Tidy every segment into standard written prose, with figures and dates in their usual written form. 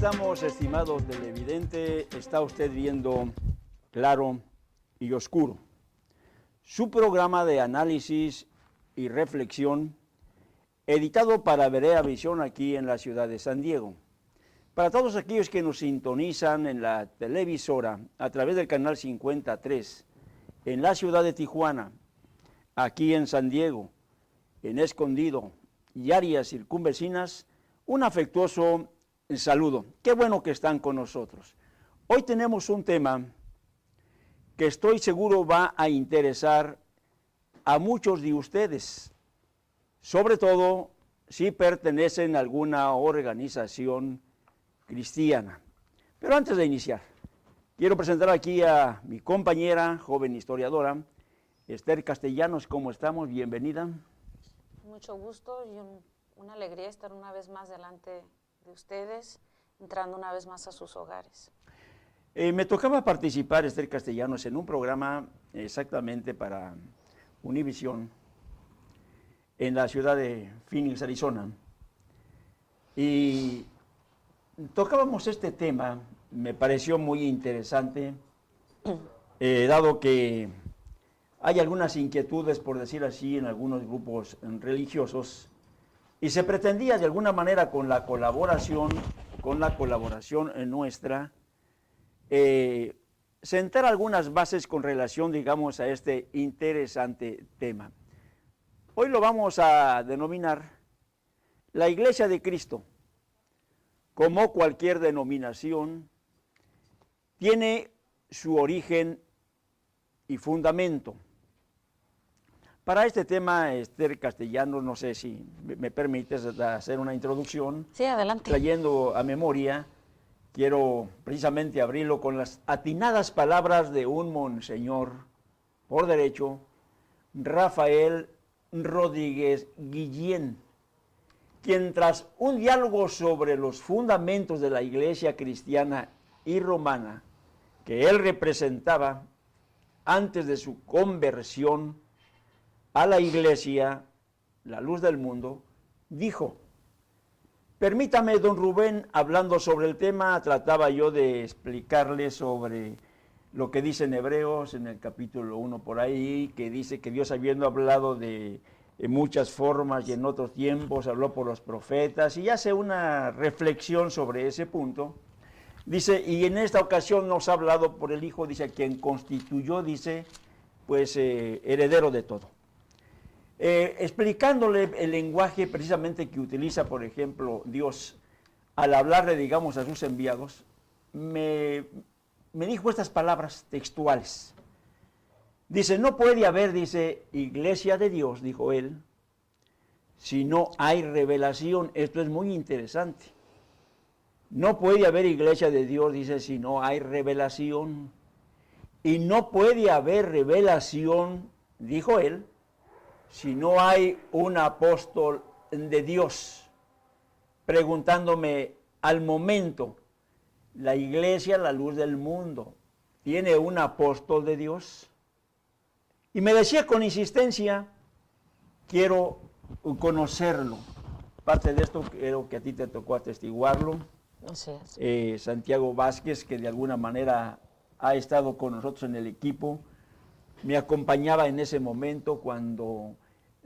estamos, estimados televidente. Está usted viendo Claro y Oscuro, su programa de análisis y reflexión, editado para Berea Visión aquí en la ciudad de San Diego. Para todos aquellos que nos sintonizan en la televisora a través del canal 53, en la ciudad de Tijuana, aquí en San Diego, en Escondido y áreas circunvecinas, un afectuoso saludo. Qué bueno que están con nosotros. Hoy tenemos un tema que estoy seguro va a interesar a muchos de ustedes, sobre todo si pertenecen a alguna organización cristiana. Pero antes de iniciar, quiero presentar aquí a mi compañera, joven historiadora, Esther Castellanos. ¿Cómo estamos? Bienvenida. Mucho gusto y una alegría estar una vez más delante de ustedes, entrando una vez más a sus hogares. Me tocaba participar, Esther Castellanos, en un programa exactamente para Univisión en la ciudad de Phoenix, Arizona. Y tocábamos este tema, me pareció muy interesante, dado que hay algunas inquietudes, por decir así, en algunos grupos religiosos, y se pretendía de alguna manera con la colaboración nuestra, sentar algunas bases con relación, digamos, a este interesante tema. Hoy lo vamos a denominar la Iglesia de Cristo. Como cualquier denominación, tiene su origen y fundamento. Para este tema, Esther Castellanos, no sé si me permites hacer una introducción. Sí, adelante. Trayendo a memoria, quiero precisamente abrirlo con las atinadas palabras de un monseñor, por derecho, Rafael Rodríguez Guillén, quien tras un diálogo sobre los fundamentos de la Iglesia cristiana y romana que él representaba antes de su conversión a la Iglesia, la luz del mundo, dijo: permítame, don Rubén, hablando sobre el tema, trataba yo de explicarle sobre lo que dice en Hebreos, en el capítulo 1 por ahí, que dice que Dios, habiendo hablado de muchas formas y en otros tiempos, habló por los profetas, y hace una reflexión sobre ese punto. Dice, y en esta ocasión nos ha hablado por el Hijo, dice, a quien constituyó, dice, pues heredero de todo. Explicándole el lenguaje precisamente que utiliza, por ejemplo, Dios al hablarle, digamos, a sus enviados, me dijo estas palabras textuales. Dice, no puede haber, dice, iglesia de Dios, dijo él, si no hay revelación. Esto es muy interesante. No puede haber iglesia de Dios, dice, si no hay revelación. Y no puede haber revelación, dijo él, si no hay un apóstol de Dios. Preguntándome, al momento, ¿la iglesia, la luz del mundo, tiene un apóstol de Dios? Y me decía con insistencia, quiero conocerlo. Parte de esto creo que a ti te tocó atestiguarlo. Así es. Santiago Vázquez, que de alguna manera ha estado con nosotros en el equipo, me acompañaba en ese momento cuando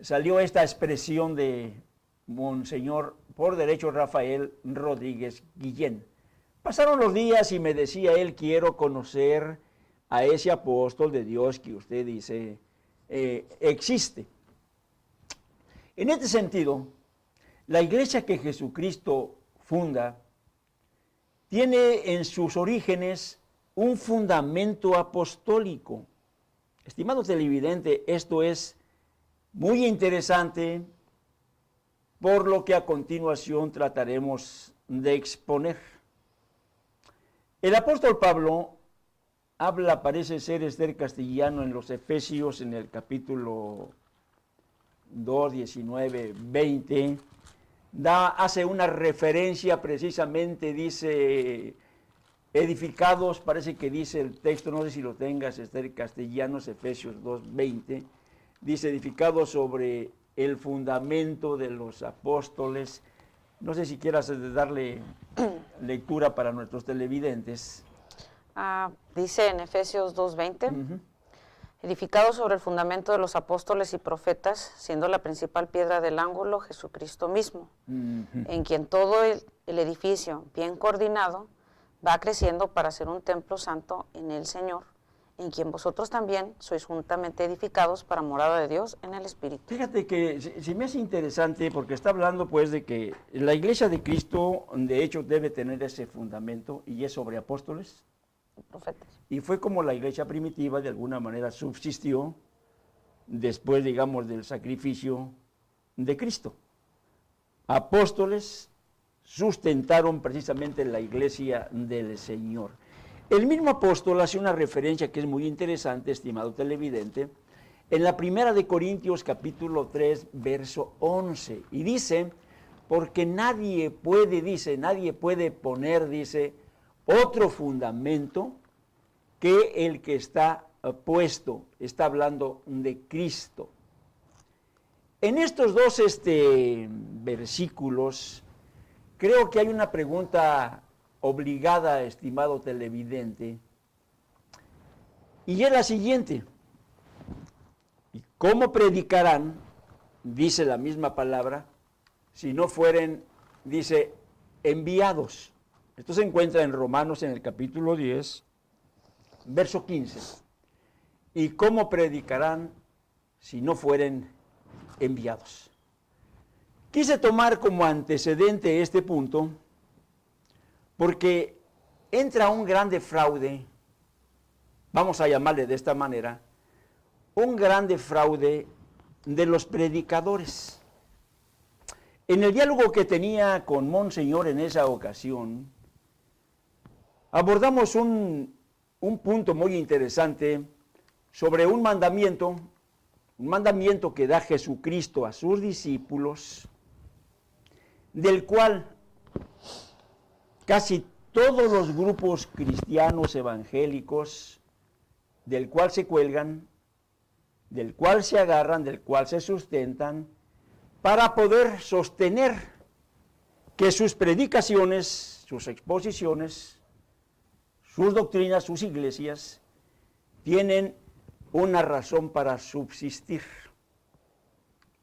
salió esta expresión de Monseñor, por derecho, Rafael Rodríguez Guillén. Pasaron los días y me decía él, quiero conocer a ese apóstol de Dios que usted dice existe. En este sentido, la iglesia que Jesucristo funda tiene en sus orígenes un fundamento apostólico. Estimado televidente, esto es muy interesante, por lo que a continuación trataremos de exponer. El apóstol Pablo habla, parece ser, Esther Castellano, en los Efesios, en el capítulo 2, 19, 20, hace una referencia precisamente, dice, edificados, parece que dice el texto, no sé si lo tengas, Esther Castellanos, Efesios 2, 20, dice, edificados sobre el fundamento de los apóstoles No sé si quieras darle lectura para nuestros televidentes. Dice en Efesios 2:20, edificado sobre el fundamento de los apóstoles y profetas, siendo la principal piedra del ángulo Jesucristo mismo, en quien todo el edificio, bien coordinado, va creciendo para ser un templo santo en el Señor, en quien vosotros también sois juntamente edificados para morada de Dios en el Espíritu. Fíjate que se me hace interesante porque está hablando pues de que la iglesia de Cristo de hecho debe tener ese fundamento y es sobre apóstoles, Profetas. y fue como la iglesia primitiva de alguna manera subsistió después, digamos, del sacrificio de Cristo. Apóstoles sustentaron precisamente la iglesia del Señor. El mismo apóstol hace una referencia que es muy interesante, estimado televidente, en la primera de Corintios capítulo 3, verso 11, y dice, porque nadie puede poner, dice, otro fundamento que el que está puesto. Está hablando de Cristo. En estos dos versículos, creo que hay una pregunta obligada, estimado televidente, y es la siguiente. ¿Y cómo predicarán, dice la misma palabra, si no fueren, dice, enviados? Esto se encuentra en Romanos en el capítulo 10, verso 15. ¿Y cómo predicarán si no fueren enviados? Quise tomar como antecedente este punto porque entra un grande fraude, vamos a llamarle de esta manera, un grande fraude de los predicadores. En el diálogo que tenía con Monseñor en esa ocasión, abordamos un punto muy interesante sobre un mandamiento que da Jesucristo a sus discípulos, del cual casi todos los grupos cristianos evangélicos, del cual se cuelgan, del cual se agarran, del cual se sustentan, para poder sostener que sus predicaciones, sus exposiciones, sus doctrinas, sus iglesias, tienen una razón para subsistir.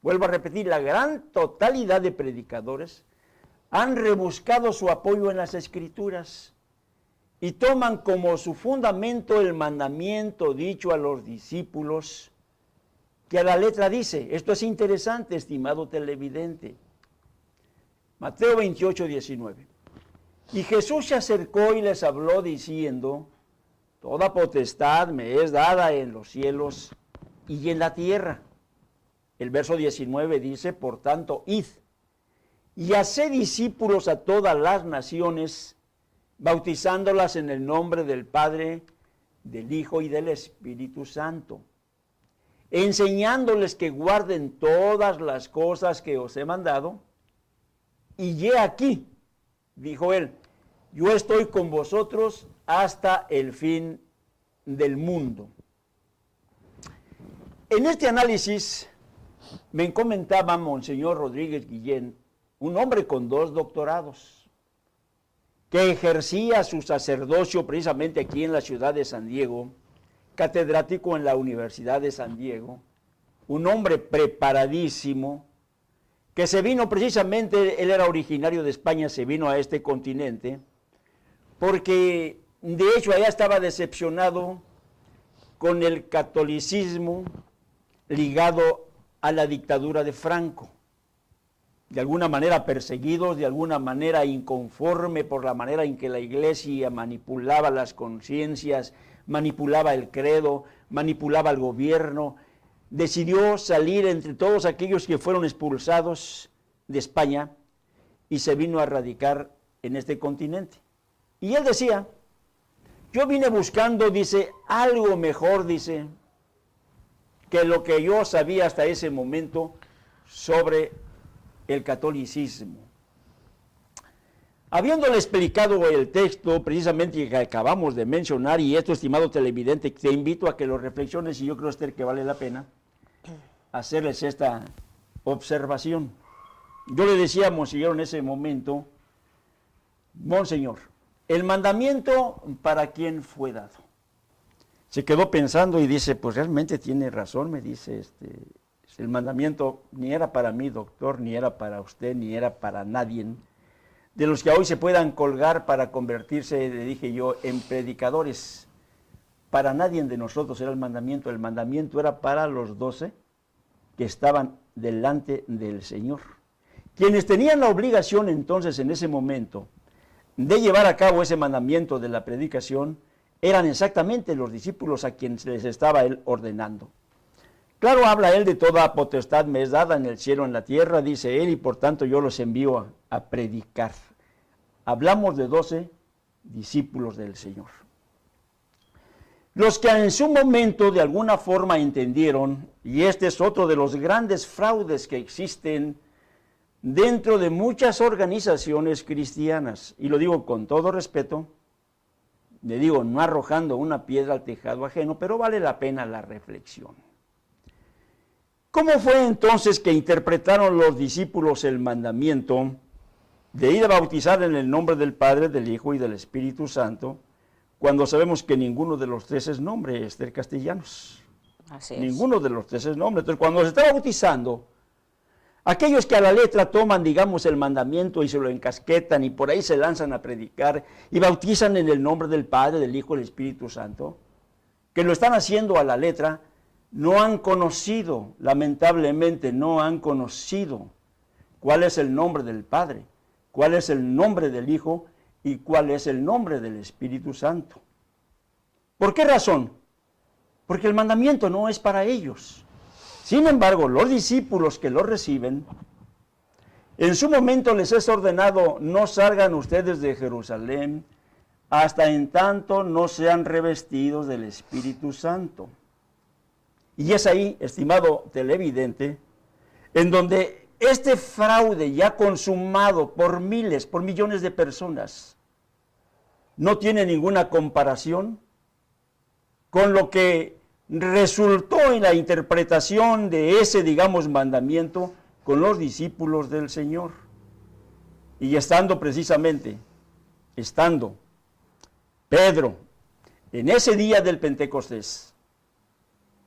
Vuelvo a repetir, la gran totalidad de predicadores han rebuscado su apoyo en las Escrituras y toman como su fundamento el mandamiento dicho a los discípulos, que a la letra dice, esto es interesante, estimado televidente, Mateo 28, 19. Y Jesús se acercó y les habló diciendo, toda potestad me es dada en los cielos y en la tierra. El verso 19 dice, por tanto, id y haced discípulos a todas las naciones, bautizándolas en el nombre del Padre, del Hijo y del Espíritu Santo, enseñándoles que guarden todas las cosas que os he mandado, y he aquí, dijo él, yo estoy con vosotros hasta el fin del mundo. En este análisis me comentaba Monseñor Rodríguez Guillén, un hombre con 2 doctorados, que ejercía su sacerdocio precisamente aquí en la ciudad de San Diego, catedrático en la Universidad de San Diego, un hombre preparadísimo, que se vino precisamente, él era originario de España, se vino a este continente, porque de hecho allá estaba decepcionado con el catolicismo ligado a la dictadura de Franco, de alguna manera perseguidos, de alguna manera inconforme por la manera en que la iglesia manipulaba las conciencias, manipulaba el credo, manipulaba el gobierno, decidió salir entre todos aquellos que fueron expulsados de España y se vino a radicar en este continente. Y él decía, yo vine buscando, dice, algo mejor, dice, que lo que yo sabía hasta ese momento sobre el catolicismo. Habiéndole explicado el texto precisamente que acabamos de mencionar, y esto, estimado televidente, te invito a que lo reflexiones, y yo creo, Esther, que vale la pena hacerles esta observación. yo le decía a Monseñor en ese momento, Monseñor, ¿el mandamiento para quién fue dado? Se quedó pensando y dice, pues realmente tiene razón, me dice, el mandamiento ni era para mí, doctor, ni era para usted, ni era para nadie. De los que hoy se puedan colgar para convertirse, le dije yo, en predicadores. Para nadie de nosotros era el mandamiento era para los 12 que estaban delante del Señor. Quienes tenían la obligación entonces en ese momento de llevar a cabo ese mandamiento de la predicación, eran exactamente los discípulos a quienes les estaba él ordenando. Claro, habla él de toda potestad me es dada en el cielo, en la tierra, dice él, y por tanto yo los envío a predicar. Hablamos de 12 discípulos del Señor. Los que en su momento de alguna forma entendieron, y este es otro de los grandes fraudes que existen dentro de muchas organizaciones cristianas, y lo digo con todo respeto, le digo no arrojando una piedra al tejado ajeno, pero vale la pena la reflexión. ¿Cómo fue entonces que interpretaron los discípulos el mandamiento de ir a bautizar en el nombre del Padre, del Hijo y del Espíritu Santo, cuando sabemos que ninguno de los tres es nombre, Esther Castellanos? Así es. Ninguno de los tres es nombre. Entonces, cuando se está bautizando, aquellos que a la letra toman, digamos, el mandamiento y se lo encasquetan y por ahí se lanzan a predicar y bautizan en el nombre del Padre, del Hijo y del Espíritu Santo, que lo están haciendo a la letra, no han conocido, lamentablemente no han conocido cuál es el nombre del Padre, cuál es el nombre del Hijo y cuál es el nombre del Espíritu Santo. ¿Por qué razón? Porque el mandamiento no es para ellos. Sin embargo, los discípulos que lo reciben, en su momento les es ordenado, no salgan ustedes de Jerusalén hasta en tanto no sean revestidos del Espíritu Santo. Y es ahí, estimado televidente, en donde este fraude ya consumado por miles, por millones de personas, no tiene ninguna comparación con lo que resultó en la interpretación de ese, digamos, mandamiento con los discípulos del Señor. Y estando Pedro en ese día del Pentecostés,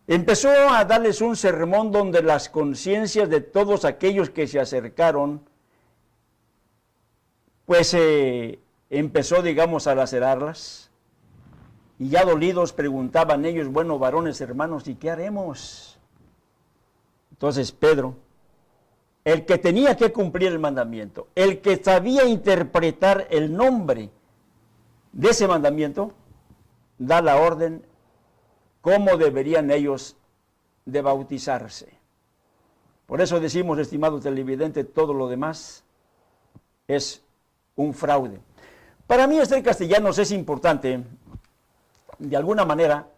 empezó a darles un sermón donde las conciencias de todos aquellos que se acercaron, pues empezó, digamos, a lacerarlas. Y ya dolidos preguntaban ellos, bueno, varones hermanos, ¿y qué haremos? Entonces Pedro, el que tenía que cumplir el mandamiento, el que sabía interpretar el nombre de ese mandamiento, da la orden cómo deberían ellos de bautizarse. Por eso decimos, estimado televidente, todo lo demás es un fraude. Para mí, Esther Castellanos, es importante, de alguna manera,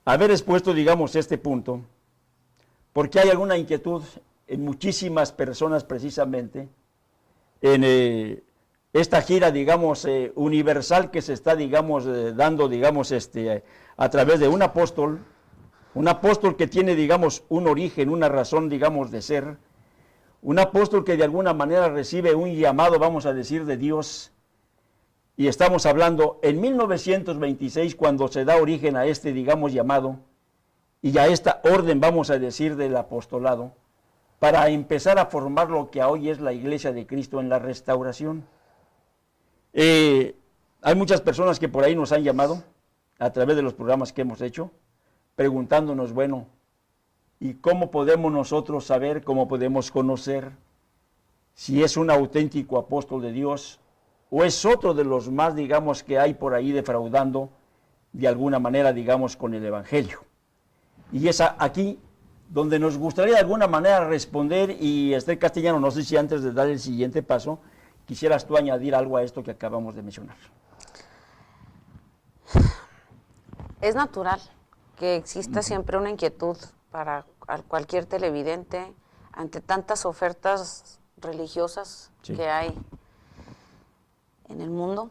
haber expuesto, digamos, este punto, porque hay alguna inquietud en muchísimas personas, precisamente, en esta gira, digamos, universal que se está, digamos, dando, digamos, a través de un apóstol que tiene, digamos, un origen, una razón, digamos, de ser, un apóstol que de alguna manera recibe un llamado, vamos a decir, de Dios. Y estamos hablando en 1926, cuando se da origen a este, digamos, llamado, y a esta orden, vamos a decir, del apostolado, para empezar a formar lo que hoy es la Iglesia de Cristo en la Restauración. Hay muchas personas que por ahí nos han llamado, a través de los programas que hemos hecho, preguntándonos, bueno, ¿y cómo podemos nosotros saber, cómo podemos conocer si es un auténtico apóstol de Dios o es otro de los más, digamos, que hay por ahí defraudando de alguna manera, digamos, con el Evangelio? Y es aquí donde nos gustaría de alguna manera responder. Y Esther Castellano, no sé si antes de dar el siguiente paso, quisieras tú añadir algo a esto que acabamos de mencionar. Es natural que exista siempre una inquietud para cualquier televidente ante tantas ofertas religiosas que hay en el mundo.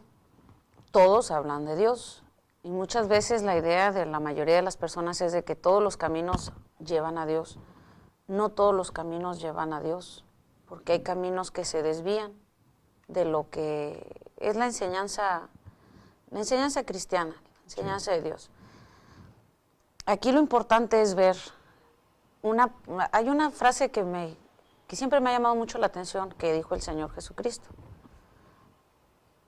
Todos hablan de Dios y muchas veces la idea de la mayoría de las personas es de que todos los caminos llevan a Dios. No todos los caminos llevan a Dios. porque hay caminos que se desvían de lo que es la enseñanza cristiana, la enseñanza de Dios. Aquí lo importante es ver, hay una frase que siempre me ha llamado mucho la atención, que dijo el Señor Jesucristo.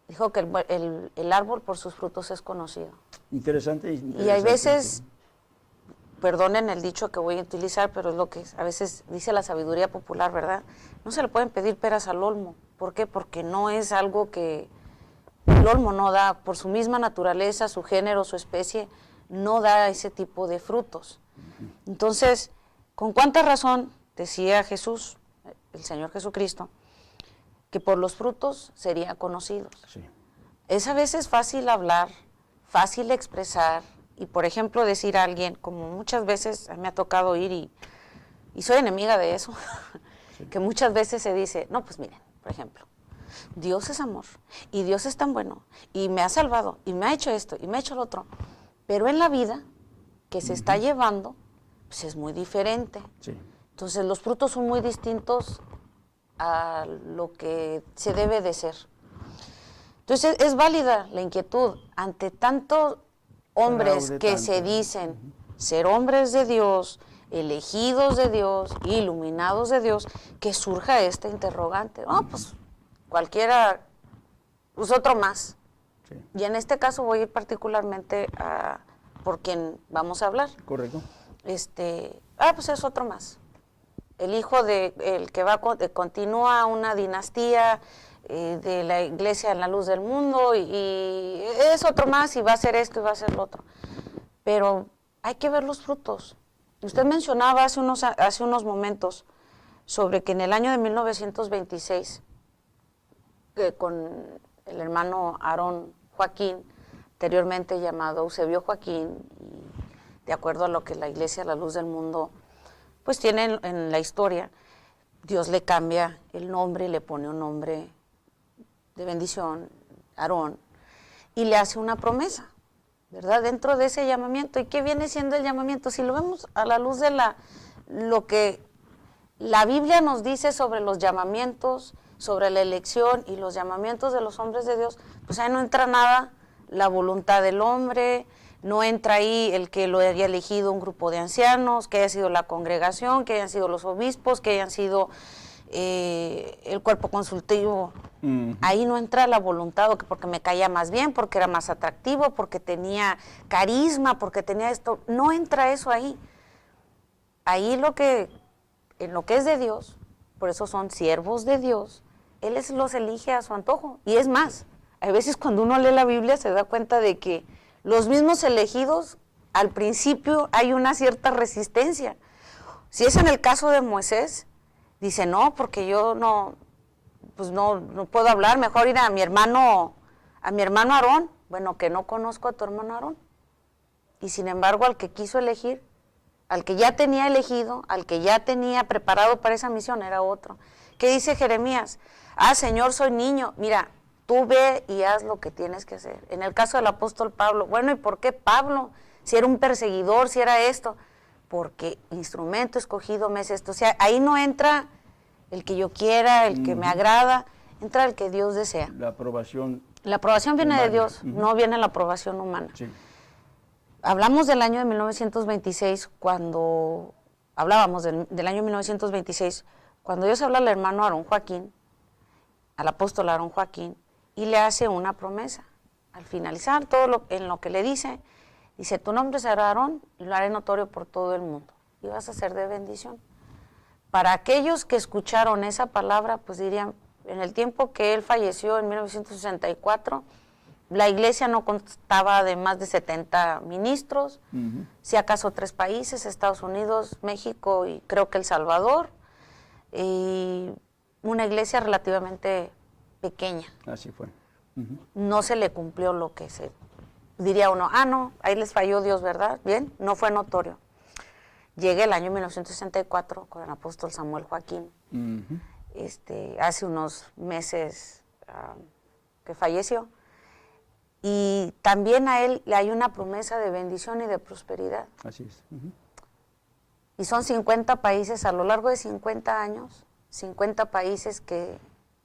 Dijo que el árbol por sus frutos es conocido. Interesante. Y hay veces, perdonen el dicho que voy a utilizar, pero es lo que a veces dice la sabiduría popular, ¿verdad? No se le pueden pedir peras al olmo. ¿Por qué? Porque no es algo que el olmo no da, por su misma naturaleza, su género, su especie, no da ese tipo de frutos. Entonces, ¿con cuánta razón decía Jesús, el Señor Jesucristo, que por los frutos serían conocidos? Sí. Es a veces fácil hablar, fácil expresar, y por ejemplo decir a alguien, como muchas veces me ha tocado ir y soy enemiga de eso, sí. Que muchas veces se dice, no, pues miren, por ejemplo, Dios es amor, y Dios es tan bueno, y me ha salvado, y me ha hecho esto, y me ha hecho lo otro, pero en la vida que se está llevando, pues es muy diferente. Sí. Entonces los frutos son muy distintos a lo que se debe de ser. Entonces es válida la inquietud ante tantos hombres que se dicen ser hombres de Dios, elegidos de Dios, iluminados de Dios, que surja esta interrogante. No, pues cualquiera, pues otro más. Sí. Y en este caso voy a ir particularmente por quien vamos a hablar. Correcto. Pues es otro más. El hijo el que continúa una dinastía de la iglesia en la luz del mundo y es otro más y va a hacer esto y va a hacer lo otro. Pero hay que ver los frutos. Usted mencionaba hace unos momentos sobre que en el año de 1926, con el hermano Aarón Joaquín, anteriormente llamado Eusebio Joaquín, y de acuerdo a lo que la iglesia La Luz del Mundo pues tiene en la historia, Dios le cambia el nombre, le pone un nombre de bendición, Aarón, y le hace una promesa, ¿verdad? Dentro de ese llamamiento. ¿Y qué viene siendo el llamamiento? Si lo vemos a la luz de lo que la Biblia nos dice sobre los llamamientos, sobre la elección y los llamamientos de los hombres de Dios, pues ahí no entra nada la voluntad del hombre, no entra ahí el que lo haya elegido un grupo de ancianos, que haya sido la congregación, que hayan sido los obispos, que hayan sido el cuerpo consultivo. Ahí no entra la voluntad, porque me caía más bien, porque era más atractivo, porque tenía carisma, porque tenía esto. No entra eso ahí. Ahí en lo que es de Dios, por eso son siervos de Dios, Él los elige a su antojo. Y es más, a veces cuando uno lee la Biblia se da cuenta de que los mismos elegidos, al principio hay una cierta resistencia. Si es en el caso de Moisés, dice, no, porque yo no puedo hablar, mejor ir a mi hermano Aarón. Bueno, que no conozco a tu hermano Aarón. Y sin embargo, al que quiso elegir, al que ya tenía elegido, al que ya tenía preparado para esa misión, era otro. ¿Qué dice Jeremías? Señor, soy niño. Mira, tú ve y haz lo que tienes que hacer. En el caso del apóstol Pablo, bueno, ¿y por qué Pablo? Si era un perseguidor, si era esto. Porque instrumento escogido me es esto. O sea, ahí no entra el que yo quiera, el que me agrada, entra el que Dios desea. La aprobación. La aprobación viene humana de Dios, no viene la aprobación humana. Sí. Hablamos del año de 1926, hablábamos del año 1926, cuando Dios habla al hermano Aarón Joaquín, al apóstol Aarón Joaquín, y le hace una promesa. Al finalizar todo en lo que le dice, tu nombre será Aarón y lo haré notorio por todo el mundo. Y vas a ser de bendición. Para aquellos que escucharon esa palabra, pues dirían, en el tiempo que él falleció en 1964, la iglesia no constaba de más de 70 ministros, si acaso 3 países, Estados Unidos, México y creo que El Salvador, y una iglesia relativamente pequeña. Así fue. No se le cumplió lo que diría uno, no, ahí les falló Dios, ¿verdad? Bien, no fue notorio. Llega el año 1964 con el apóstol Samuel Joaquín, hace unos meses que falleció, y también a él le hay una promesa de bendición y de prosperidad. Así es. Y son 50 países a lo largo de 50 años, 50 países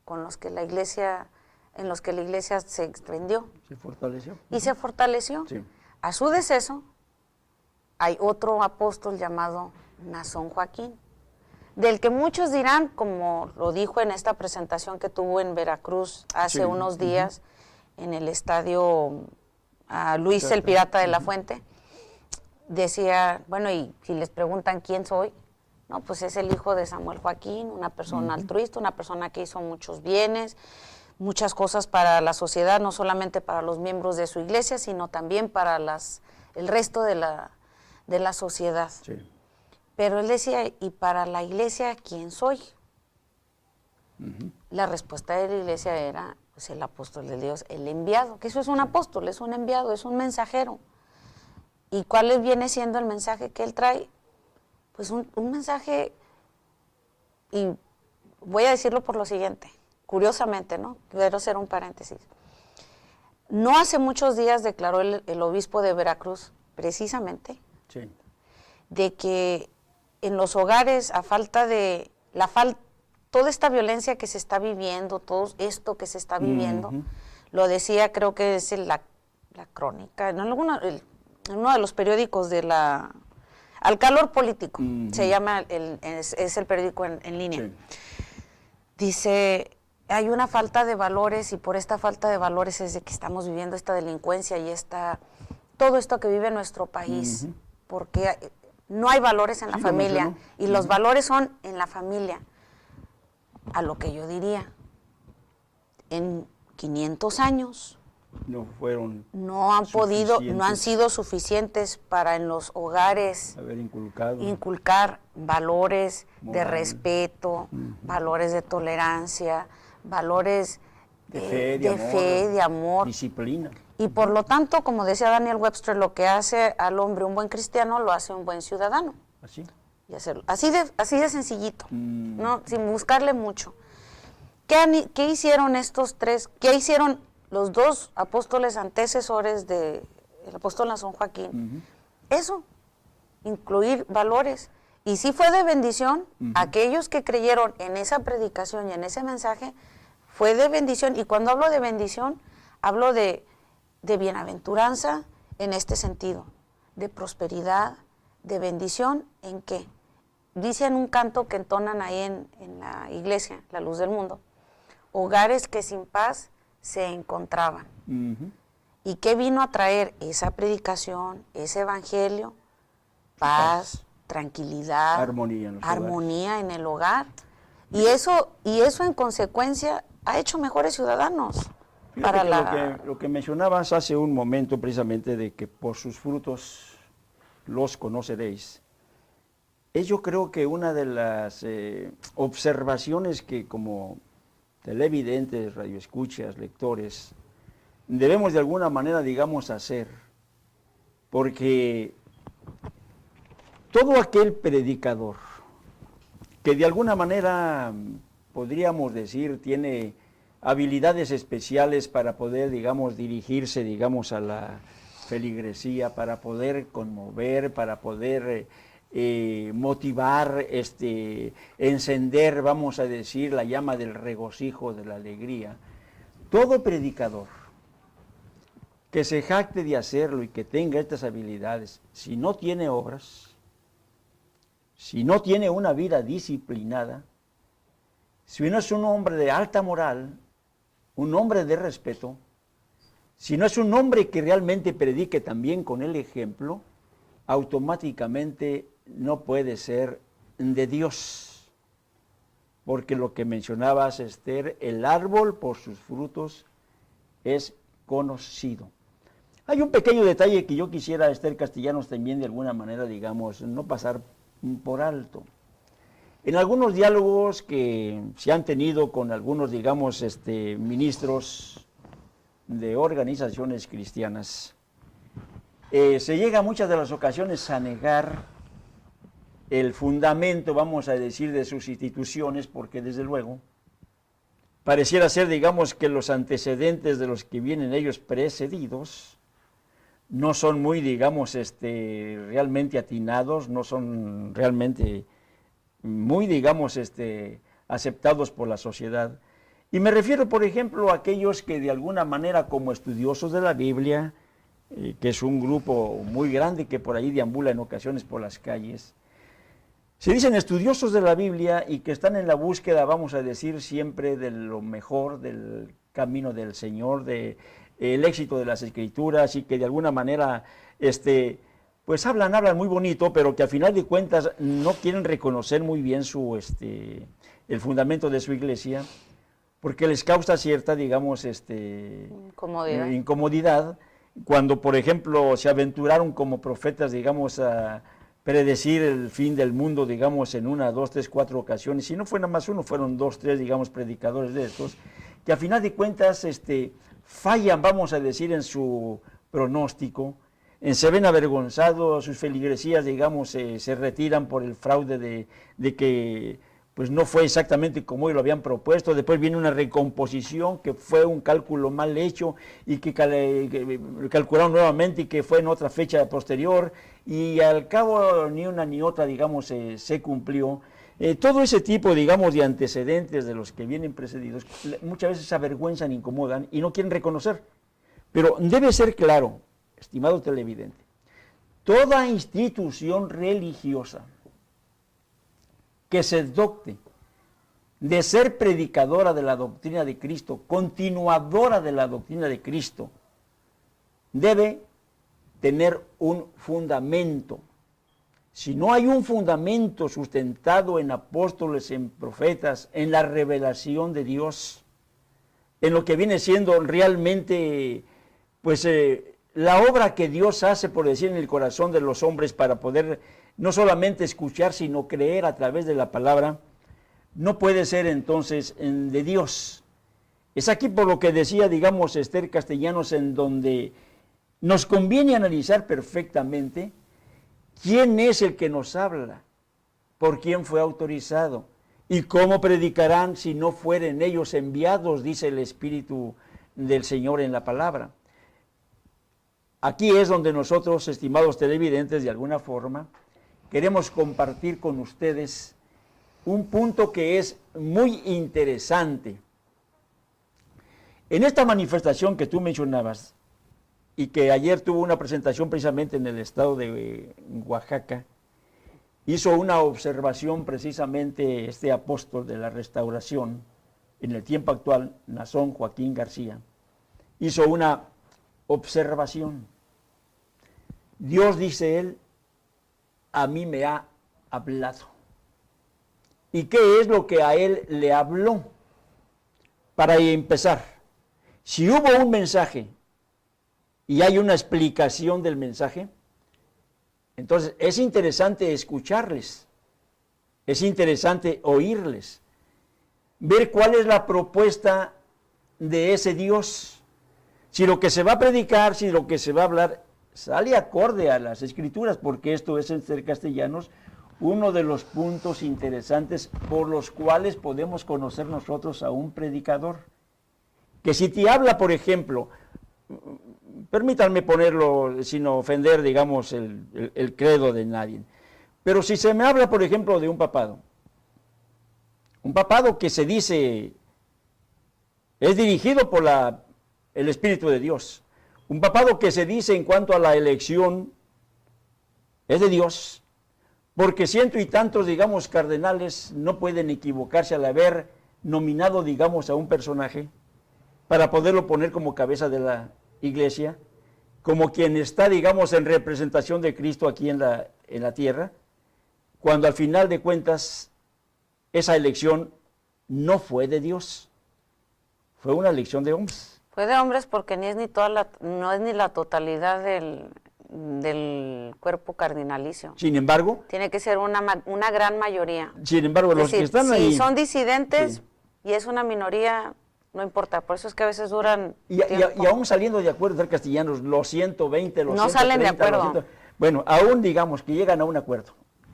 con los que la iglesia, en los que la iglesia se extendió. Se fortaleció. Y se fortaleció. Sí. A su deceso, hay otro apóstol llamado Nazón Joaquín, del que muchos dirán, como lo dijo en esta presentación que tuvo en Veracruz hace unos días, en el estadio Luis el Pirata de la Fuente, decía, bueno, y si les preguntan quién soy, no, pues es el hijo de Samuel Joaquín, una persona altruista, una persona que hizo muchos bienes, muchas cosas para la sociedad, no solamente para los miembros de su iglesia, sino también para el resto de la sociedad. Sí. Pero él decía, ¿y para la iglesia quién soy? La respuesta de la iglesia era, pues el apóstol de Dios, el enviado, que eso es un apóstol, es un enviado, es un mensajero. ¿Y cuál viene siendo el mensaje que él trae? Pues un mensaje, y voy a decirlo por lo siguiente, curiosamente, ¿no? Quiero hacer un paréntesis. No hace muchos días declaró el obispo de Veracruz, precisamente, Sí. de que en los hogares, a falta de toda esta violencia que se está viviendo, todo esto que se está viviendo, lo decía, creo que es la crónica, en uno de los periódicos de Al Calor Político, se llama, es el periódico en línea. Sí. Dice, hay una falta de valores, y por esta falta de valores es de que estamos viviendo esta delincuencia y todo esto que vive nuestro país, porque no hay valores en la familia, y los valores son en la familia. A lo que yo diría, en 500 años no han sido suficientes para en los hogares haber inculcar valores de morales, respeto, valores de tolerancia, valores de fe, de amor, disciplina. Y por lo tanto, como decía Daniel Webster, lo que hace al hombre un buen cristiano lo hace un buen ciudadano. ¿Así? Y hacerlo así de sencillito, ¿no? Sin buscarle mucho. ¿Qué hicieron estos tres? ¿Qué hicieron los dos apóstoles antecesores del apóstol Nazón Joaquín? Eso, incluir valores. Y sí fue de bendición, aquellos que creyeron en esa predicación y en ese mensaje, fue de bendición. Y cuando hablo de bendición, hablo de bienaventuranza en este sentido, de prosperidad, de bendición. ¿En qué? Dice en un canto que entonan ahí en la iglesia, La Luz del Mundo, hogares que sin paz se encontraban. ¿Y qué vino a traer esa predicación, ese evangelio? Paz, tranquilidad, armonía en el hogar. Y eso en consecuencia ha hecho mejores ciudadanos. Lo que mencionabas hace un momento precisamente de que por sus frutos los conoceréis, es yo creo que una de las observaciones que como televidentes, radioescuchas, lectores, debemos de alguna manera, digamos, hacer, porque todo aquel predicador que de alguna manera, podríamos decir, tiene habilidades especiales para poder, digamos, dirigirse, digamos, a la feligresía, para poder conmover, para poder motivar, encender, vamos a decir, la llama del regocijo, de la alegría. Todo predicador que se jacte de hacerlo y que tenga estas habilidades, si no tiene obras, si no tiene una vida disciplinada, si no es un hombre de alta moral, un hombre de respeto, si no es un hombre que realmente predique también con el ejemplo, automáticamente no puede ser de Dios. Porque lo que mencionabas, Esther, el árbol por sus frutos es conocido. Hay un pequeño detalle que yo quisiera, Esther Castellanos, también de alguna manera, digamos, no pasar por alto. En algunos diálogos que se han tenido con algunos, digamos, ministros de organizaciones cristianas, se llega muchas de las ocasiones a negar el fundamento, vamos a decir, de sus instituciones, porque desde luego pareciera ser, digamos, que los antecedentes de los que vienen ellos precedidos no son muy, digamos, realmente atinados, no son realmente muy, digamos, aceptados por la sociedad. Y me refiero, por ejemplo, a aquellos que de alguna manera, como estudiosos de la Biblia, que es un grupo muy grande que por ahí deambula en ocasiones por las calles, se dicen estudiosos de la Biblia y que están en la búsqueda, vamos a decir, siempre de lo mejor, del camino del Señor, del éxito de las Escrituras, y que de alguna manera, pues hablan muy bonito, pero que al final de cuentas no quieren reconocer muy bien el fundamento de su iglesia, porque les causa cierta, digamos, incomodidad, cuando, por ejemplo, se aventuraron como profetas, digamos, a predecir el fin del mundo, digamos, en 1, 2, 3, 4 ocasiones. Si no fue nada más uno, fueron 2, 3, digamos, predicadores de estos, que a final de cuentas fallan, vamos a decir, en su pronóstico, se ven avergonzados, sus feligresías, digamos, se retiran por el fraude de que pues no fue exactamente como ellos lo habían propuesto. Después viene una recomposición que fue un cálculo mal hecho y que calcularon nuevamente y que fue en otra fecha posterior, y al cabo ni una ni otra, digamos, se cumplió. Todo ese tipo, digamos, de antecedentes de los que vienen precedidos muchas veces se avergüenzan, incomodan y no quieren reconocer. Pero debe ser claro, estimado televidente, toda institución religiosa que se docte de ser predicadora de la doctrina de Cristo, continuadora de la doctrina de Cristo, debe tener un fundamento. Si no hay un fundamento sustentado en apóstoles, en profetas, en la revelación de Dios, en lo que viene siendo realmente, pues, la obra que Dios hace, por decir, en el corazón de los hombres para poder no solamente escuchar, sino creer a través de la palabra, no puede ser entonces de Dios. Es aquí por lo que decía, digamos, Esther Castellanos, en donde nos conviene analizar perfectamente quién es el que nos habla, por quién fue autorizado y cómo predicarán si no fueren ellos enviados, dice el Espíritu del Señor en la palabra. Aquí es donde nosotros, estimados televidentes, de alguna forma, queremos compartir con ustedes un punto que es muy interesante. En esta manifestación que tú mencionabas, y que ayer tuvo una presentación precisamente en el estado de Oaxaca, hizo una observación precisamente este apóstol de la restauración, en el tiempo actual, Nazón Joaquín García, hizo una observación. Dios, dice él, a mí me ha hablado. ¿Y qué es lo que a él le habló? Para empezar, si hubo un mensaje y hay una explicación del mensaje, entonces es interesante escucharles, es interesante oírles, ver cuál es la propuesta de ese Dios, si lo que se va a predicar, si lo que se va a hablar sale acorde a las Escrituras, porque esto es, en Esther Castellanos, uno de los puntos interesantes por los cuales podemos conocer nosotros a un predicador. Que si te habla, por ejemplo, permítanme ponerlo sin ofender, digamos, el credo de nadie, pero si se me habla, por ejemplo, de un papado que se dice es dirigido por el Espíritu de Dios, un papado que se dice en cuanto a la elección es de Dios, porque ciento y tantos, digamos, cardenales no pueden equivocarse al haber nominado, digamos, a un personaje para poderlo poner como cabeza de la iglesia, como quien está, digamos, en representación de Cristo aquí en la tierra, cuando al final de cuentas esa elección no fue de Dios, fue una elección de hombres. Fue de hombres porque no es ni la totalidad del cuerpo cardinalicio. Sin embargo, tiene que ser una gran mayoría. Sin embargo, los que están ahí, si son disidentes, sí, y es una minoría, no importa. Por eso es que a veces duran y aún saliendo de acuerdo, ser castellanos, los 120, los no 130, salen de acuerdo. Bueno, aún digamos que llegan a un acuerdo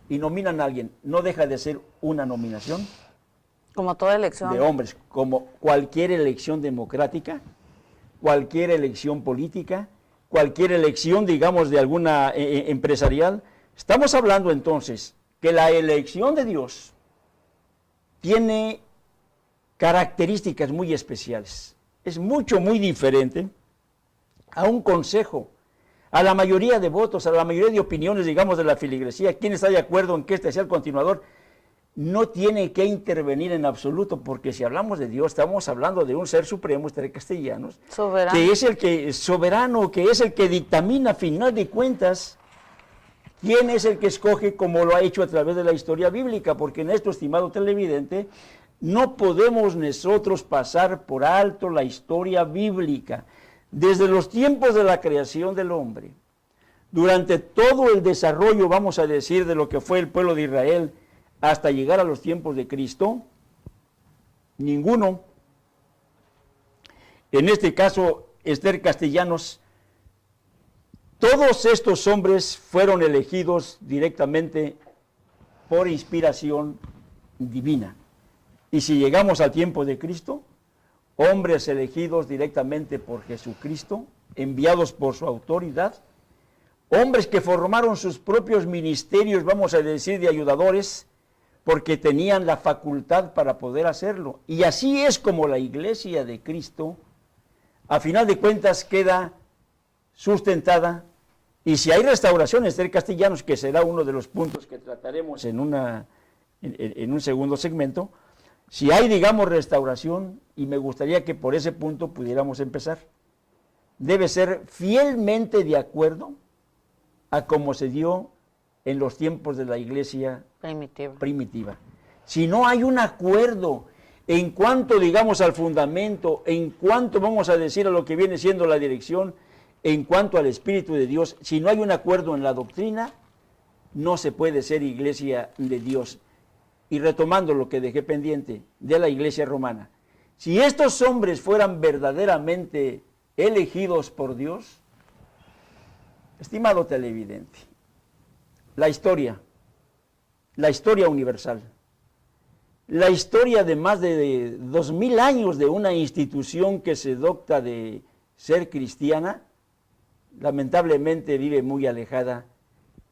y nominan a alguien, no deja de ser una nominación. Como toda elección. De hombres, como cualquier elección democrática, cualquier elección política, cualquier elección, digamos, de alguna empresarial. Estamos hablando entonces que la elección de Dios tiene características muy especiales. Es muy diferente a un consejo, a la mayoría de votos, a la mayoría de opiniones, digamos, de la feligresía. ¿Quién está de acuerdo en que este sea el continuador? No tiene que intervenir en absoluto, porque si hablamos de Dios, estamos hablando de un ser supremo, castellanos, Soberano. que es el que soberano, que es el que dictamina a final de cuentas quién es el que escoge, como lo ha hecho a través de la historia bíblica, porque en esto, estimado televidente, no podemos nosotros pasar por alto la historia bíblica. Desde los tiempos de la creación del hombre, durante todo el desarrollo, vamos a decir, de lo que fue el pueblo de Israel, hasta llegar a los tiempos de Cristo, ninguno, en este caso Esther Castellanos, todos estos hombres fueron elegidos directamente por inspiración divina. Y si llegamos al tiempo de Cristo, hombres elegidos directamente por Jesucristo, enviados por su autoridad, hombres que formaron sus propios ministerios, vamos a decir, de ayudadores, porque tenían la facultad para poder hacerlo. Y así es como la iglesia de Cristo, a final de cuentas, queda sustentada. Y si hay restauraciones del Castellanos, que será uno de los puntos que trataremos en un segundo segmento, si hay, digamos, restauración, y me gustaría que por ese punto pudiéramos empezar, debe ser fielmente de acuerdo a cómo se dio en los tiempos de la iglesia primitiva. Si no hay un acuerdo en cuanto, digamos, al fundamento, en cuanto, vamos a decir, a lo que viene siendo la dirección, en cuanto al Espíritu de Dios, si no hay un acuerdo en la doctrina, no se puede ser iglesia de Dios. Y retomando lo que dejé pendiente de la iglesia romana, si estos hombres fueran verdaderamente elegidos por Dios, estimado televidente, la historia universal, la historia de más de 2000 años de una institución que se docta de ser cristiana, lamentablemente vive muy alejada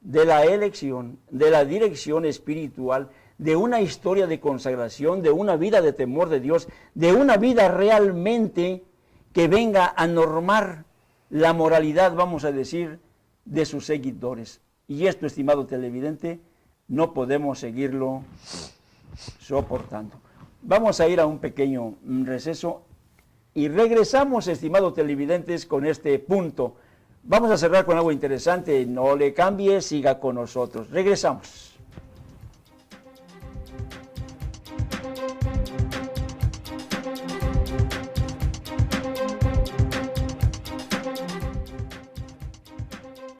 de la elección, de la dirección espiritual, de una historia de consagración, de una vida de temor de Dios, de una vida realmente que venga a normar la moralidad, vamos a decir, de sus seguidores. Y esto, estimado televidente, no podemos seguirlo soportando. Vamos a ir a un pequeño receso y regresamos, estimados televidentes, con este punto. Vamos a cerrar con algo interesante, no le cambie, siga con nosotros. Regresamos.